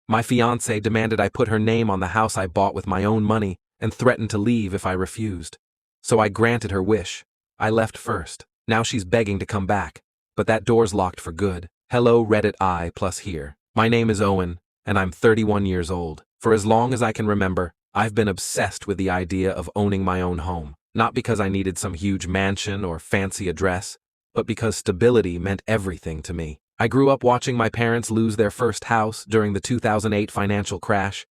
My fiancée demanded I put her name on the house I bought with my own money and threatened to leave if I refused. So I granted her wish. I left first. Now she's begging to come back. But that door's locked for good. Hello Reddit I plus here. My name is Owen, and I'm 31 years old. For as long as I can remember, I've been obsessed with the idea of owning my own home. Not because I needed some huge mansion or fancy address, but because stability meant everything to me. I grew up watching my parents lose their first house during the 2008 financial crash.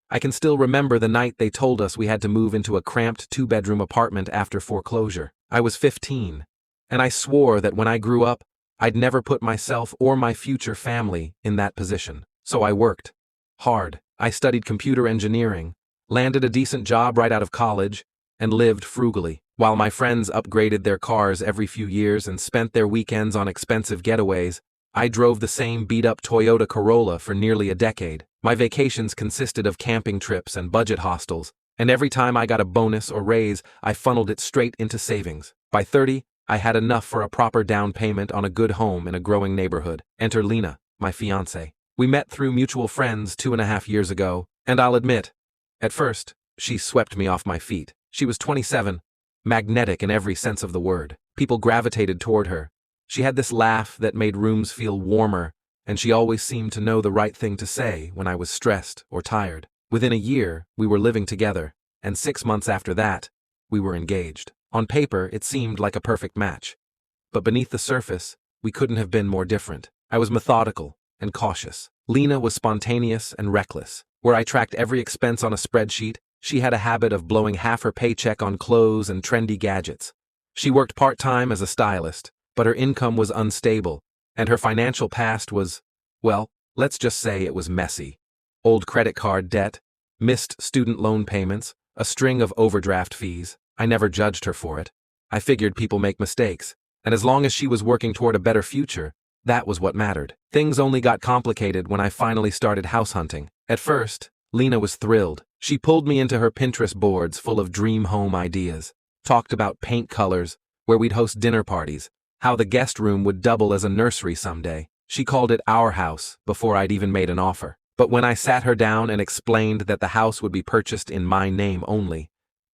I can still remember the night they told us we had to move into a cramped 2-bedroom apartment after foreclosure. I was 15, and I swore that when I grew up, I'd never put myself or my future family in that position. So I worked hard. I studied computer engineering, landed a decent job right out of college, and lived frugally. While my friends upgraded their cars every few years and spent their weekends on expensive getaways, I drove the same beat-up Toyota Corolla for nearly a decade. My vacations consisted of camping trips and budget hostels, and every time I got a bonus or raise, I funneled it straight into savings. By 30, I had enough for a proper down payment on a good home in a growing neighborhood. Enter Lena, my fiancée. We met through mutual friends 2.5 years ago, and I'll admit, at first, she swept me off my feet. She was 27, magnetic in every sense of the word. People gravitated toward her. She had this laugh that made rooms feel warmer, and she always seemed to know the right thing to say when I was stressed or tired. Within a year, we were living together, and 6 months after that, we were engaged. On paper, it seemed like a perfect match. But beneath the surface, we couldn't have been more different. I was methodical and cautious. Lena was spontaneous and reckless. Where I tracked every expense on a spreadsheet, she had a habit of blowing half her paycheck on clothes and trendy gadgets. She worked part-time as a stylist, but her income was unstable, and her financial past was, well, let's just say it was messy. Old credit card debt, missed student loan payments, a string of overdraft fees. I never judged her for it. I figured people make mistakes, and as long as she was working toward a better future, that was what mattered. Things only got complicated when I finally started house hunting. At first, Lena was thrilled. She pulled me into her Pinterest boards full of dream home ideas, talked about paint colors, where we'd host dinner parties, how the guest room would double as a nursery someday. She called it our house before I'd even made an offer. But when I sat her down and explained that the house would be purchased in my name only,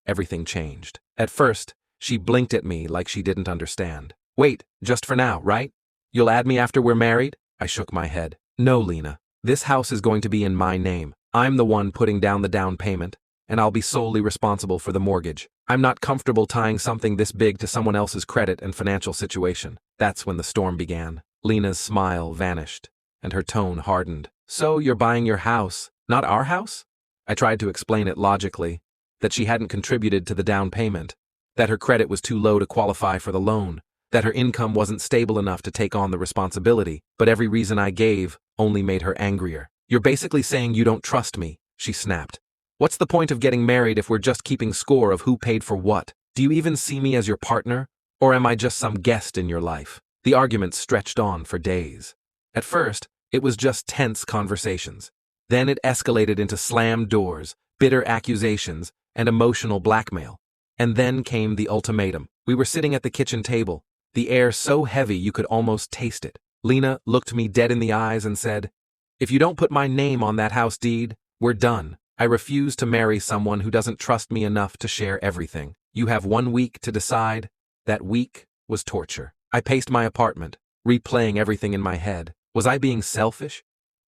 everything changed. At first, she blinked at me like she didn't understand. Wait, just for now, right? You'll add me after we're married? I shook my head. No, Lena. This house is going to be in my name. I'm the one putting down the down payment, and I'll be solely responsible for the mortgage. I'm not comfortable tying something this big to someone else's credit and financial situation. That's when the storm began. Lena's smile vanished, and her tone hardened. So you're buying your house, not our house? I tried to explain it logically, that she hadn't contributed to the down payment, that her credit was too low to qualify for the loan, that her income wasn't stable enough to take on the responsibility, but every reason I gave only made her angrier. You're basically saying you don't trust me, she snapped. What's the point of getting married if we're just keeping score of who paid for what? Do you even see me as your partner, or am I just some guest in your life? The argument stretched on for days. At first, it was just tense conversations. Then it escalated into slammed doors, bitter accusations, and emotional blackmail. And then came the ultimatum. We were sitting at the kitchen table, the air so heavy you could almost taste it. Lena looked me dead in the eyes and said, "If you don't put my name on that house deed, we're done. I refuse to marry someone who doesn't trust me enough to share everything. You have 1 week to decide." That week was torture. I paced my apartment, replaying everything in my head. Was I being selfish?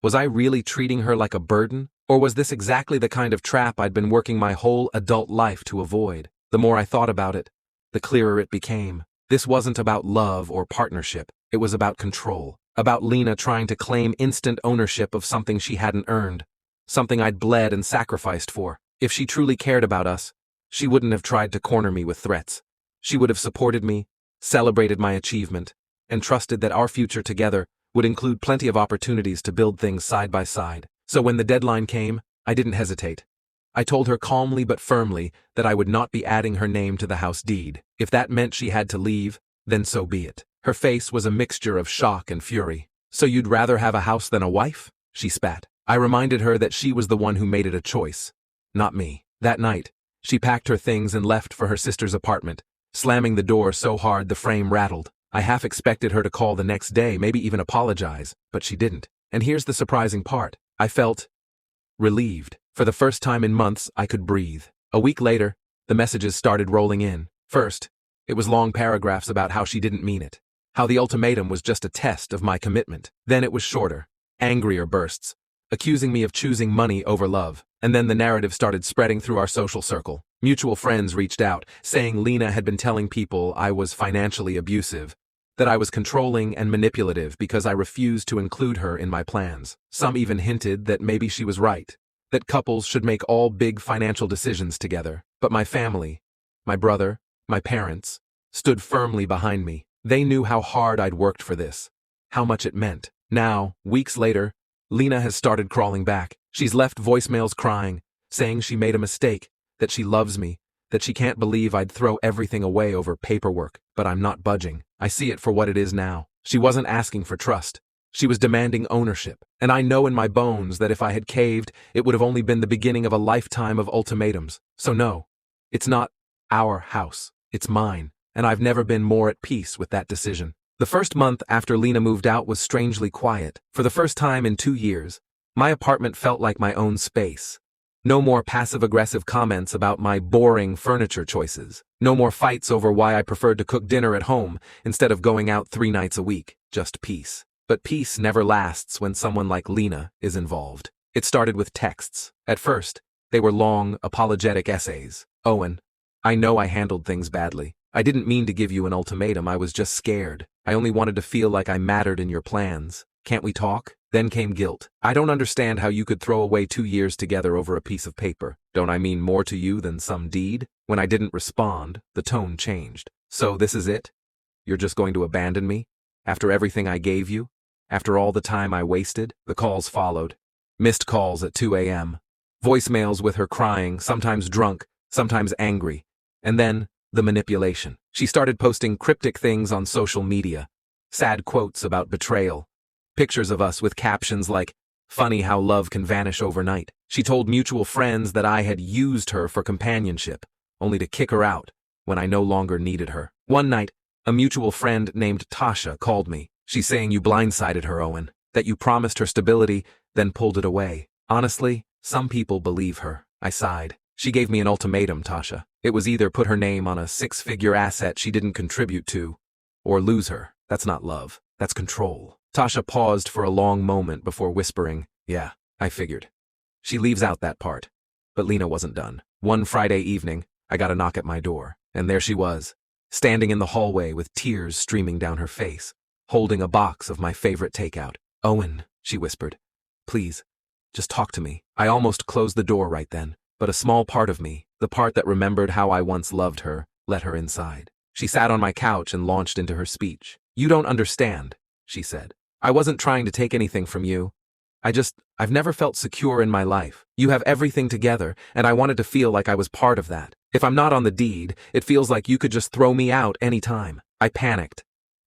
Was I really treating her like a burden? Or was this exactly the kind of trap I'd been working my whole adult life to avoid? The more I thought about it, the clearer it became. This wasn't about love or partnership. It was about control. About Lena trying to claim instant ownership of something she hadn't earned. Something I'd bled and sacrificed for. If she truly cared about us, she wouldn't have tried to corner me with threats. She would have supported me, celebrated my achievement, and trusted that our future together would include plenty of opportunities to build things side by side. So when the deadline came, I didn't hesitate. I told her calmly but firmly that I would not be adding her name to the house deed. If that meant she had to leave, then so be it. Her face was a mixture of shock and fury. "So you'd rather have a house than a wife?" she spat. I reminded her that she was the one who made it a choice, not me. That night, she packed her things and left for her sister's apartment, slamming the door so hard the frame rattled. I half expected her to call the next day, maybe even apologize, but she didn't. And here's the surprising part. I felt, relieved. For the first time in months, I could breathe. A week later, the messages started rolling in. First, it was long paragraphs about how she didn't mean it, how the ultimatum was just a test of my commitment. Then it was shorter, angrier bursts, accusing me of choosing money over love. And then the narrative started spreading through our social circle. Mutual friends reached out, saying Lena had been telling people I was financially abusive, that I was controlling and manipulative because I refused to include her in my plans. Some even hinted that maybe she was right, that couples should make all big financial decisions together. But my family, my brother, my parents, stood firmly behind me. They knew how hard I'd worked for this, how much it meant. Now, weeks later, Lena has started crawling back. She's left voicemails crying, saying she made a mistake, that she loves me, that she can't believe I'd throw everything away over paperwork. But I'm not budging. I see it for what it is now. She wasn't asking for trust. She was demanding ownership. And I know in my bones that if I had caved, it would have only been the beginning of a lifetime of ultimatums. So no, it's not our house. It's mine. And I've never been more at peace with that decision. The first month after Lena moved out was strangely quiet. For the first time in 2 years, my apartment felt like my own space. No more passive-aggressive comments about my boring furniture choices. No more fights over why I preferred to cook dinner at home instead of going out 3 nights a week. Just peace. But peace never lasts when someone like Lena is involved. It started with texts. At first, they were long, apologetic essays. Owen, I know I handled things badly. I didn't mean to give you an ultimatum, I was just scared. I only wanted to feel like I mattered in your plans. Can't we talk? Then came guilt. I don't understand how you could throw away 2 years together over a piece of paper. Don't I mean more to you than some deed? When I didn't respond, the tone changed. So this is it? You're just going to abandon me? After everything I gave you? After all the time I wasted? The calls followed. Missed calls at 2 a.m. Voicemails with her crying, sometimes drunk, sometimes angry. And then, the manipulation. She started posting cryptic things on social media. Sad quotes about betrayal. Pictures of us with captions like, "Funny how love can vanish overnight." She told mutual friends that I had used her for companionship, only to kick her out when I no longer needed her. One night, a mutual friend named Tasha called me. She's saying you blindsided her, Owen, that you promised her stability, then pulled it away. Honestly, some people believe her. I sighed. She gave me an ultimatum, Tasha. It was either put her name on a 6-figure asset she didn't contribute to, or lose her. That's not love. That's control. Tasha paused for a long moment before whispering, "Yeah, I figured." She leaves out that part. But Lena wasn't done. One Friday evening, I got a knock at my door, and there she was, standing in the hallway with tears streaming down her face, holding a box of my favorite takeout. "Owen," she whispered, "please, just talk to me." I almost closed the door right then, but a small part of me, the part that remembered how I once loved her, let her inside. She sat on my couch and launched into her speech. "You don't understand," she said. "I wasn't trying to take anything from you. I've never felt secure in my life. You have everything together, and I wanted to feel like I was part of that. If I'm not on the deed, it feels like you could just throw me out any time." I panicked.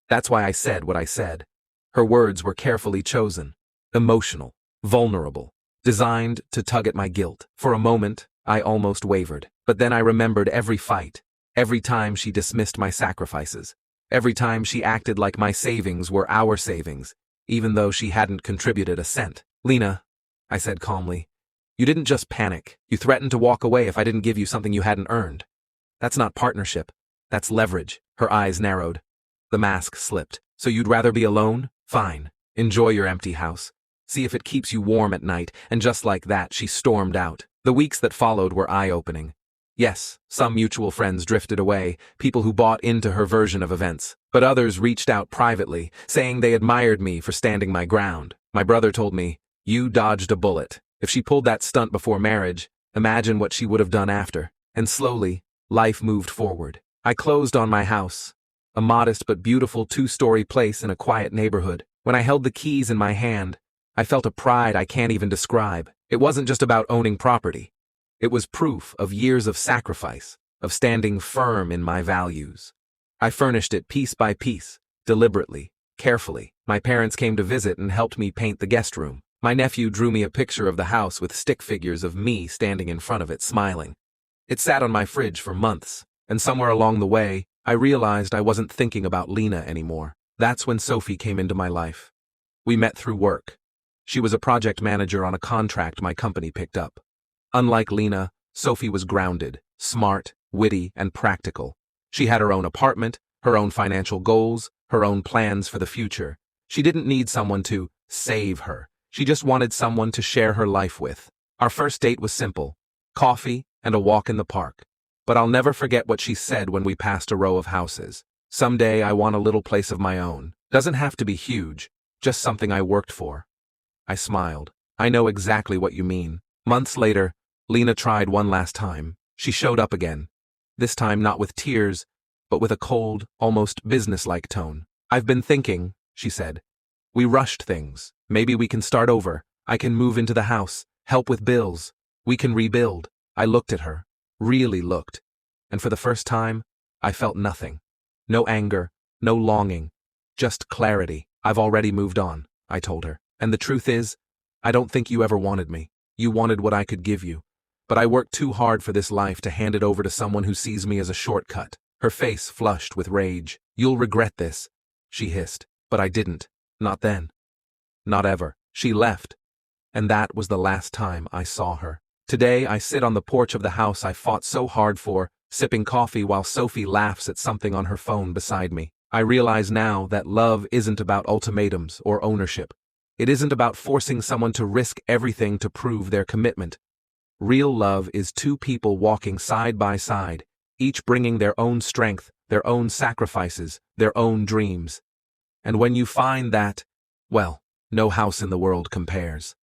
That's why I said what I said. Her words were carefully chosen. Emotional, vulnerable, designed to tug at my guilt. For a moment, I almost wavered. But then I remembered every fight, every time she dismissed my sacrifices, every time she acted like my savings were our savings, even though she hadn't contributed a cent. "Lena," I said calmly, "you didn't just panic. You threatened to walk away if I didn't give you something you hadn't earned. That's not partnership. That's leverage." Her eyes narrowed. The mask slipped. "So you'd rather be alone? Fine. Enjoy your empty house. See if it keeps you warm at night." And just like that, she stormed out. The weeks that followed were eye-opening. Yes, some mutual friends drifted away, people who bought into her version of events. But others reached out privately, saying they admired me for standing my ground. My brother told me, "You dodged a bullet. If she pulled that stunt before marriage, imagine what she would have done after." And slowly, life moved forward. I closed on my house, a modest but beautiful 2-story place in a quiet neighborhood. When I held the keys in my hand, I felt a pride I can't even describe. It wasn't just about owning property. It was proof of years of sacrifice, of standing firm in my values. I furnished it piece by piece, deliberately, carefully. My parents came to visit and helped me paint the guest room. My nephew drew me a picture of the house with stick figures of me standing in front of it smiling. It sat on my fridge for months, and somewhere along the way, I realized I wasn't thinking about Lena anymore. That's when Sophie came into my life. We met through work. She was a project manager on a contract my company picked up. Unlike Lena, Sophie was grounded, smart, witty, and practical. She had her own apartment, her own financial goals, her own plans for the future. She didn't need someone to save her. She just wanted someone to share her life with. Our first date was simple: coffee and a walk in the park. But I'll never forget what she said when we passed a row of houses. Someday I want a little place of my own. Doesn't have to be huge, just something I worked for. I smiled. I know exactly what you mean. Months later, Lena tried one last time. She showed up again. This time not with tears, but with a cold, almost businesslike tone. "I've been thinking," she said. "We rushed things. Maybe we can start over. I can move into the house, help with bills. We can rebuild." I looked at her, really looked, and for the first time, I felt nothing. No anger, no longing, just clarity. "I've already moved on," I told her. "And the truth is, I don't think you ever wanted me. You wanted what I could give you. But I worked too hard for this life to hand it over to someone who sees me as a shortcut." Her face flushed with rage. "You'll regret this," she hissed. But I didn't. Not then. Not ever. She left. And that was the last time I saw her. Today I sit on the porch of the house I fought so hard for, sipping coffee while Sophie laughs at something on her phone beside me. I realize now that love isn't about ultimatums or ownership. It isn't about forcing someone to risk everything to prove their commitment. Real love is two people walking side by side, each bringing their own strength, their own sacrifices, their own dreams. And when you find that, well, no house in the world compares.